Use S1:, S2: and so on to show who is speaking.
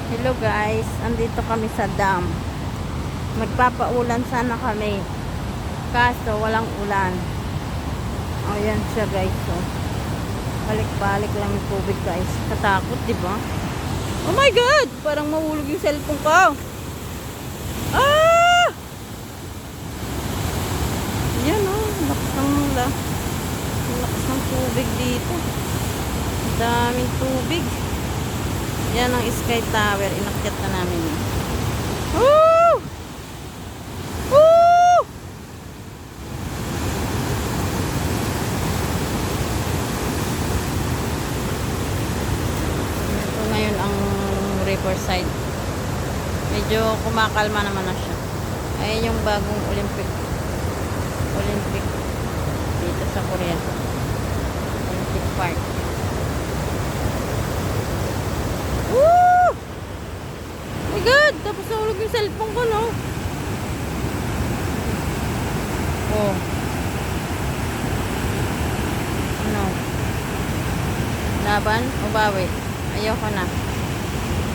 S1: Hello guys, andito kami sa dam. Magpapaulan sana kami. Kaso walang ulan. Ayan siya guys. So, balik-balik lang yung tubig guys. Katakot, di ba? Oh my God! Parang mahulog yung cellphone ko. Ah! Yan oh, lakas ng tubig dito. Daming tubig. Yan ang Sky Tower. Inakyat na namin yun. Woo! Woo! Ito ngayon ang riverside. Medyo kumakalma naman na siya. Ayan yung bagong Olympic dito sa Korea. Olympic Park. Woo! Oh my God! Tapos nahulog yung cellphone ko, no? Oh. Ano? Laban o bawi? Ayoko na.